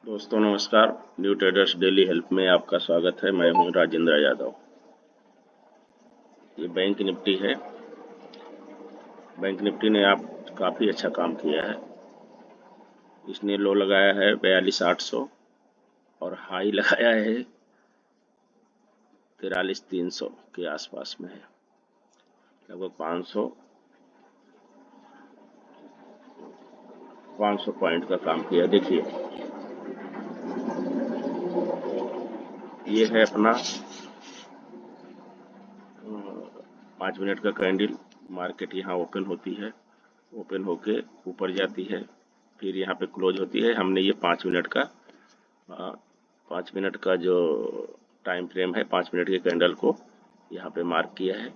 दोस्तों नमस्कार। New traders daily help में आपका स्वागत है। मैं हूं राजेंद्र यादव। ये बैंक निफ्टी है। बैंक निफ्टी ने आप काफ़ी अच्छा काम किया है। इसने लो लगाया है 42,800 और हाई लगाया है 43,300 के आसपास में है। लगभग 500 पॉइंट का काम किया। देखिए ये है अपना 5 मिनट का कैंडल। मार्केट यहाँ ओपन होती है, ओपन होके ऊपर जाती है, फिर यहाँ पे क्लोज होती है। हमने ये 5 मिनट का 5 मिनट का जो टाइम फ्रेम है, 5 मिनट के कैंडल को यहाँ पे मार्क किया है।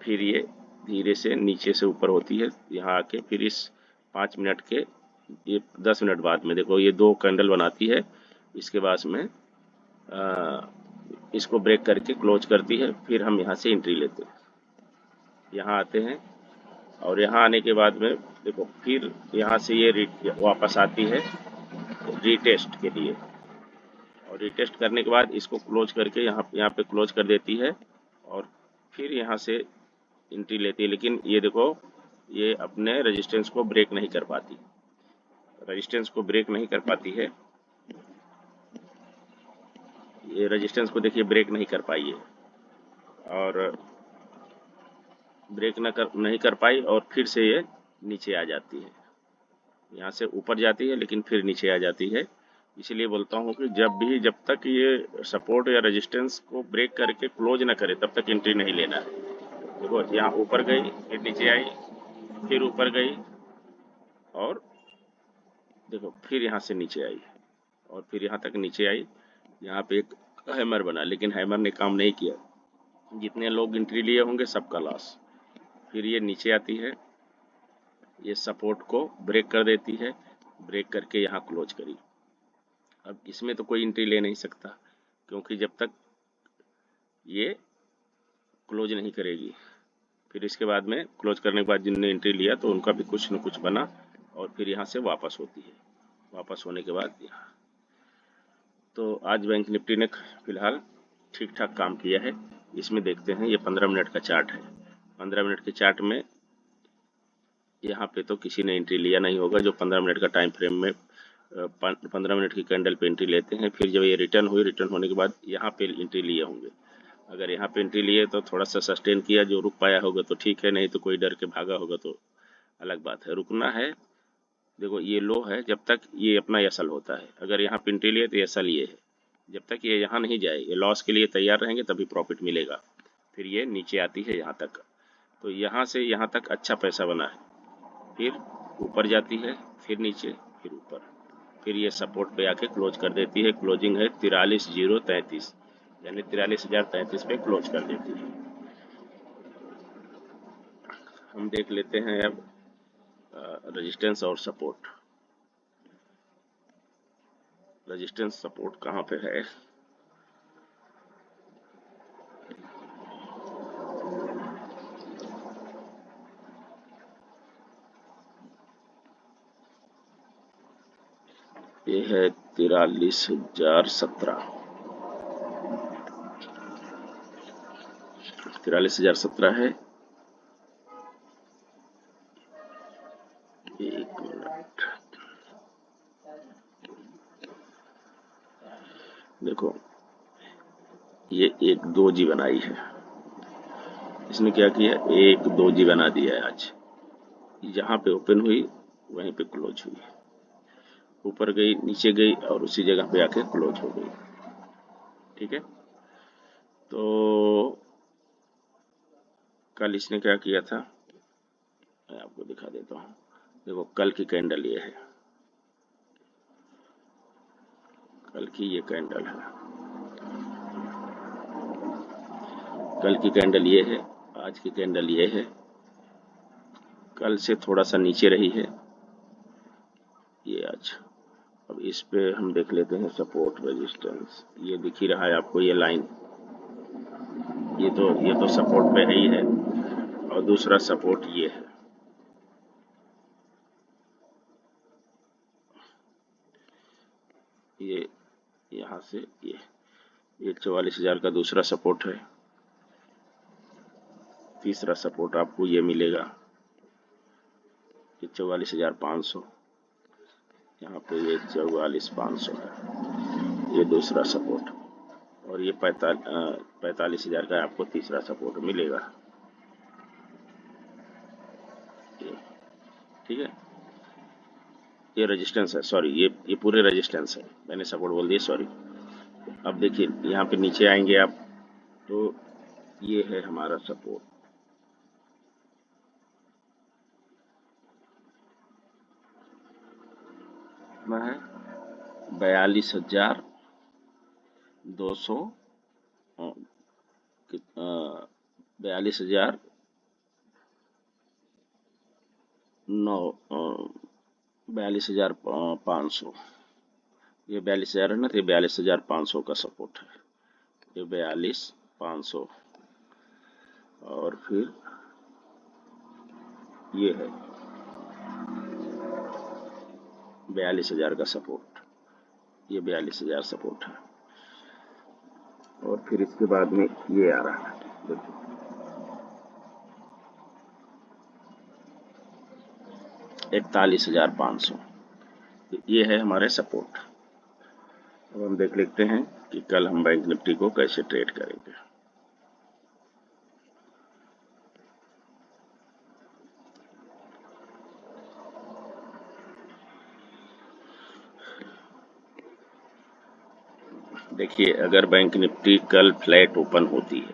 फिर ये धीरे से नीचे से ऊपर होती है, यहाँ आके फिर इस 5 मिनट के ये 10 मिनट बाद में देखो ये दो कैंडल बनाती है। इसके बाद में इसको ब्रेक करके क्लोज करती है। फिर हम यहाँ से एंट्री लेते हैं, यहाँ आते हैं और यहाँ आने के बाद में देखो फिर यहाँ से ये वापस आती है रीटेस्ट के लिए, और रीटेस्ट करने के बाद इसको क्लोज करके यहाँ पे क्लोज कर देती है और फिर यहाँ से एंट्री लेती है। लेकिन ये देखो ये अपने रेजिस्टेंस को ब्रेक नहीं कर पाती, रेजिस्टेंस को ब्रेक नहीं कर पाती है। ये रेजिस्टेंस को देखिए ब्रेक नहीं कर पाई है, और ब्रेक नहीं कर पाई और फिर से ये नीचे आ जाती है। यहाँ से ऊपर जाती है लेकिन फिर नीचे आ जाती है। इसलिए बोलता हूँ कि जब तक ये सपोर्ट या रेजिस्टेंस को ब्रेक करके क्लोज ना करे तब तक एंट्री नहीं लेना है। देखो यहाँ ऊपर गई, फिर नीचे आई, फिर ऊपर गई, और देखो फिर यहाँ से नीचे आई और फिर यहाँ तक नीचे आई। यहाँ पे एक हैमर बना, लेकिन हैमर ने काम नहीं किया। जितने लोग एंट्री लिए होंगे सबका लॉस। फिर ये नीचे आती है, ये सपोर्ट को ब्रेक कर देती है, ब्रेक करके यहाँ क्लोज करी। अब इसमें तो कोई एंट्री ले नहीं सकता, क्योंकि जब तक ये क्लोज नहीं करेगी। फिर इसके बाद में क्लोज करने के बाद जिनने एंट्री लिया तो उनका भी कुछ न कुछ बना, और फिर यहाँ से वापस होती है। वापस होने के बाद यहाँ तो आज बैंक निफ्टी ने फिलहाल ठीक ठाक काम किया है। इसमें देखते हैं, ये 15 मिनट का चार्ट है। 15 मिनट के चार्ट में यहाँ पे तो किसी ने एंट्री लिया नहीं होगा। जो 15 मिनट का टाइम फ्रेम में 15 मिनट की कैंडल पे एंट्री लेते हैं, फिर जब ये रिटर्न हुई, रिटर्न होने के बाद यहाँ पे एंट्री लिए होंगे। अगर यहाँ पे एंट्री लिए तो थोड़ा सा सस्टेन किया, जो रुक पाया होगा तो ठीक है, नहीं तो कोई डर के भागा होगा तो अलग बात है। रुकना है। देखो ये लो है, जब तक ये अपना एसल होता है। अगर यहाँ पे एंट्री लिए तो एसल ये है, जब तक ये यहाँ नहीं जाए, ये लॉस के लिए तैयार रहेंगे तभी प्रॉफिट मिलेगा। फिर ये नीचे आती है यहाँ तक, तो यहाँ से यहाँ तक अच्छा पैसा बना है। फिर ऊपर जाती है, फिर नीचे, फिर ऊपर, फिर ये सपोर्ट पे आके क्लोज कर देती है। क्लोजिंग है 43,033, यानी 43,033 पे क्लोज कर देती है। हम देख लेते हैं अब रेजिस्टेंस और सपोर्ट। रेजिस्टेंस सपोर्ट कहाँ पे है? ये है 43,017, 43,017 है। एक मिनट, देखो ये एक दो जी बनाई है। इसने क्या किया, एक दो जी बना दिया है। आज जहाँ पे ओपन हुई वहीं पे क्लोज हुई, ऊपर गई, नीचे गई, और उसी जगह पे आके क्लोज हो गई। ठीक है, तो कल इसने क्या किया था मैं आपको दिखा देता हूँ। देखो कल की कैंडल ये है, कल की ये कैंडल है, कल की कैंडल ये है, आज की कैंडल ये है। कल से थोड़ा सा नीचे रही है ये आज। अब इस पे हम देख लेते हैं सपोर्ट रेजिस्टेंस। ये दिख ही रहा है आपको, ये लाइन, ये तो सपोर्ट पे है ही है, और दूसरा सपोर्ट ये है। ये यहाँ से ये 44,000 का दूसरा सपोर्ट है। तीसरा सपोर्ट आपको ये मिलेगा, ये 44,500, यहाँ पे ये 44,500 है ये दूसरा सपोर्ट, और ये 45,000 का आपको तीसरा सपोर्ट मिलेगा। ठीक है, ये रेजिस्टेंस है, सॉरी ये पूरे रेजिस्टेंस है, मैंने सपोर्ट बोल दिया, सॉरी। अब देखिए यहाँ पे नीचे आएंगे आप, तो ये है हमारा सपोर्ट, कितना है 42,200, 42,009, 42,500, ये 42,000 है ना, तो ये 42,500 का सपोर्ट है, ये 42,500, और फिर ये है 42,000 का सपोर्ट, ये 42,000 सपोर्ट है, और फिर इसके बाद में ये आ रहा है, देखिए 41,500, ये है हमारे सपोर्ट। अब हम देख लेते हैं कि कल हम बैंक निफ्टी को कैसे ट्रेड करेंगे। देखिए अगर बैंक निफ्टी कल फ्लैट ओपन होती है,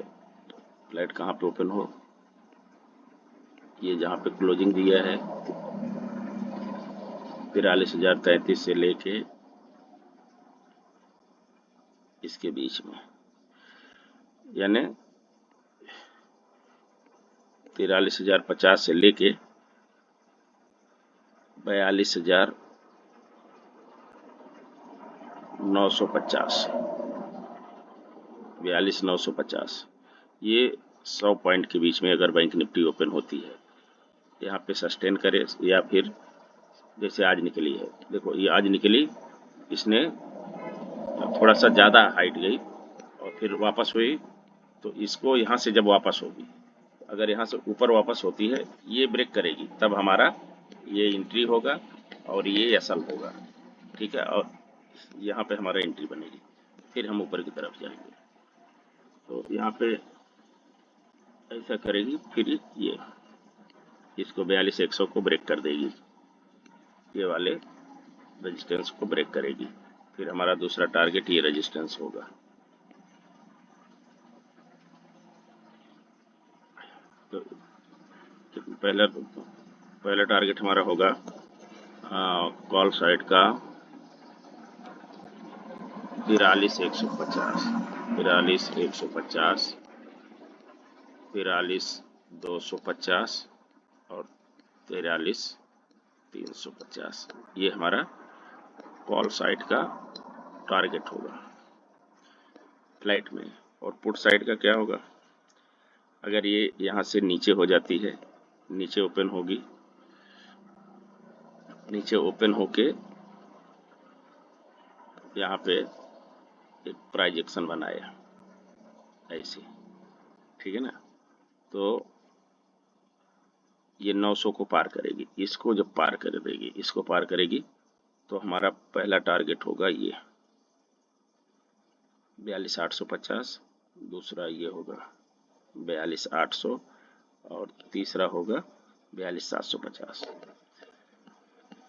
फ्लैट कहाँ पे ओपन हो, ये जहाँ पे क्लोजिंग दिया है 43,033 से लेके इसके बीच में, यानी 43,050 से लेके 42,950, 42,950, ये 100 पॉइंट के बीच में अगर बैंक निफ्टी ओपन होती है, यहाँ पे सस्टेन करे, या फिर जैसे आज निकली है, देखो ये आज निकली, इसने थोड़ा सा ज़्यादा हाइट गई और फिर वापस हुई, तो इसको यहाँ से जब वापस होगी, अगर यहाँ से ऊपर वापस होती है, ये ब्रेक करेगी, तब हमारा ये एंट्री होगा और ये एसएल होगा, ठीक है, और यहाँ पे हमारा एंट्री बनेगी, फिर हम ऊपर की तरफ जाएंगे, तो यहाँ पे ऐसा करेगी, फिर ये इसको 42,100 को ब्रेक कर देगी, ये वाले रेजिस्टेंस को ब्रेक करेगी, फिर हमारा दूसरा टारगेट ये रेजिस्टेंस होगा। तो पहला टारगेट हमारा होगा कॉल साइड का 43,150, 43,150, 43,250 और 43,350, ये हमारा कॉल साइड का टारगेट होगा फ्लाइट में। और पुट साइड का क्या होगा, अगर ये यहाँ से नीचे हो जाती है, नीचे ओपन होगी, नीचे ओपन होके यहाँ पे एक प्राइस एक्शन बनाया ऐसे, ठीक है ना, तो ये 900 को पार करेगी, इसको जब पार कर देगी, इसको पार करेगी, तो हमारा पहला टारगेट होगा ये 42,850, दूसरा ये होगा 42,800 और तीसरा होगा 42,750,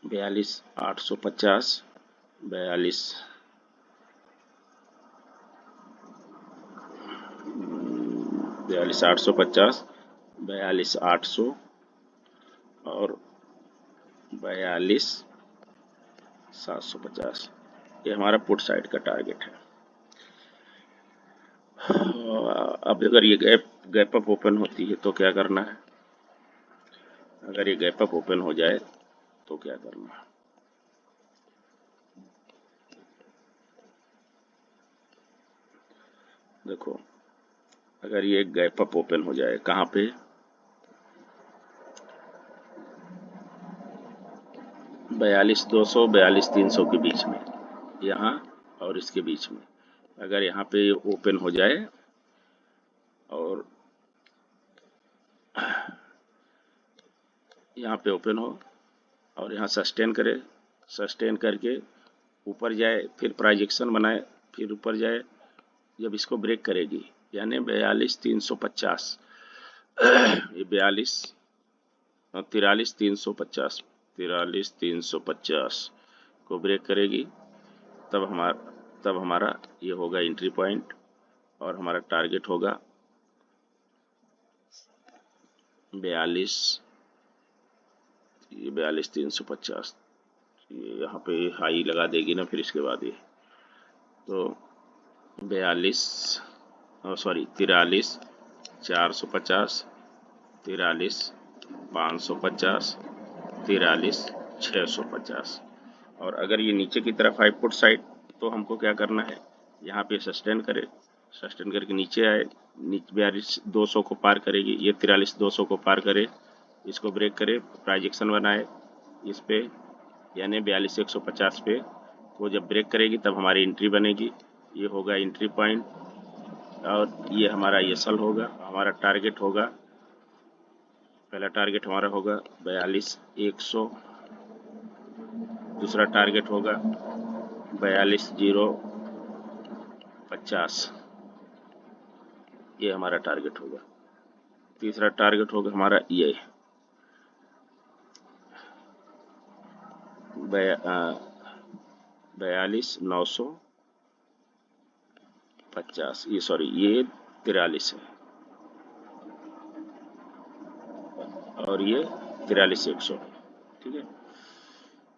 42,850, 42,850, 42,800 और 42,750, ये हमारा पुट साइड का टारगेट है। अब अगर ये गैप अप ओपन होती है तो क्या करना है, अगर ये गैप अप ओपन हो जाए तो क्या करना है, देखो अगर ये गैप अप ओपन हो जाए कहाँ पे, 42,200 42,300 के बीच में, यहाँ और इसके बीच में। अगर यहाँ पे ओपन हो जाए और यहाँ पे ओपन हो और यहाँ सस्टेन करे, सस्टेन करके ऊपर जाए, फिर प्रोजेक्शन बनाए, फिर ऊपर जाए, जब इसको ब्रेक करेगी यानी 42,350 ये 43,350 को ब्रेक करेगी, तब हमारा ये होगा एंट्री पॉइंट और हमारा टारगेट होगा 42,350। ये यहाँ पे हाई लगा देगी ना, फिर इसके बाद ये तो 43,450, 43,550, 43,650। और अगर ये नीचे की तरफ 5 फुट साइड, तो हमको क्या करना है, यहाँ पे सस्टेन करे, सस्टेन करके नीचे आए, 42,200 को पार करेगी, ये 43,200 को पार करे, इसको ब्रेक करे, प्रोजेक्शन बनाए इस पे यानी 42,150 पे वो जब ब्रेक करेगी तब हमारी एंट्री बनेगी। ये होगा एंट्री पॉइंट और ये हमारा एसएल होगा। हमारा टारगेट होगा, पहला टारगेट हमारा होगा 42,100, दूसरा टारगेट होगा 42,050, ये हमारा टारगेट होगा। तीसरा टारगेट होगा हमारा ये 42,950, ये सॉरी ये 43 है और ये 43,100, ठीक है।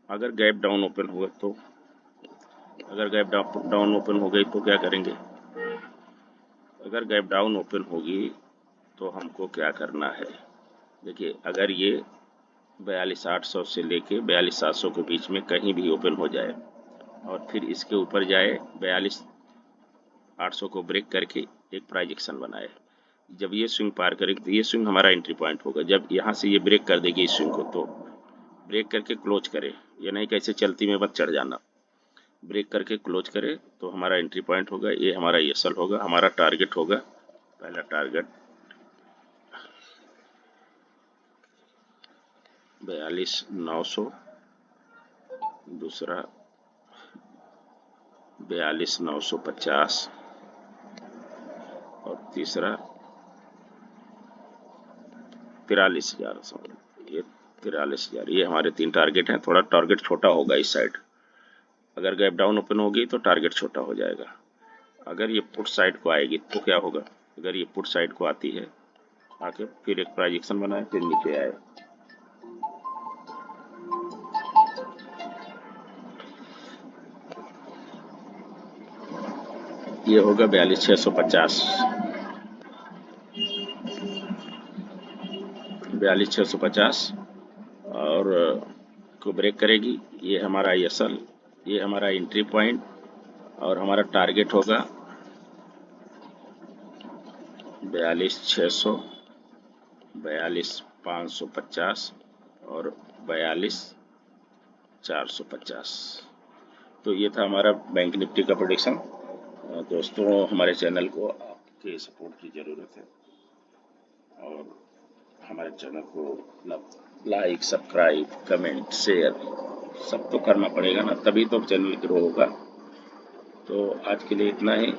अगर गैप डाउन ओपन होगा तो, अगर गैप डाउन ओपन हो गई तो क्या करेंगे, अगर गैप डाउन ओपन होगी तो हमको क्या करना है, देखिए अगर ये 42,800 से लेके 42,700 के बीच में कहीं भी ओपन हो जाए और फिर इसके ऊपर जाए 42,800 को ब्रेक करके एक प्रोजेक्शन बनाए, जब ये स्विंग पार करेगी तो ये स्विंग हमारा एंट्री पॉइंट होगा। जब यहाँ से ये ब्रेक कर देगी इस स्विंग को तो ब्रेक करके क्लोज करे, ये नहीं कैसे चलती में मत चढ़ जाना, ब्रेक करके क्लोज करे तो हमारा एंट्री पॉइंट होगा, ये हमारा एसएल होगा। हमारा टारगेट होगा, पहला टारगेट 42,900, दूसरा 42,950 और तीसरा 43,000। ये 43,000, ये हमारे 3 टारगेट हैं। थोड़ा टारगेट छोटा होगा इस साइड, अगर गैप डाउन ओपन होगी तो टारगेट छोटा हो जाएगा। अगर ये पुट साइड को आएगी तो क्या होगा, अगर ये पुट साइड को आती है, आके फिर एक प्रोजेक्शन बनाए, फिर नीचे आए, ये होगा 42,650, 42,650 और को ब्रेक करेगी। ये हमारा एसएल, ये हमारा एंट्री पॉइंट और हमारा टारगेट होगा 42,600, 42,550 और 42,450। तो ये था हमारा बैंक निफ्टी का प्रेडिक्शन। दोस्तों, हमारे चैनल को आपके सपोर्ट की ज़रूरत है और हमारे चैनल को लाइक, सब्सक्राइब, कमेंट, शेयर सब तो करना पड़ेगा ना, तभी तो चैनल ग्रो होगा। तो आज के लिए इतना ही,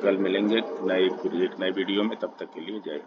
कल मिलेंगे एक नए वीडियो में, तब तक के लिए जय हिंद।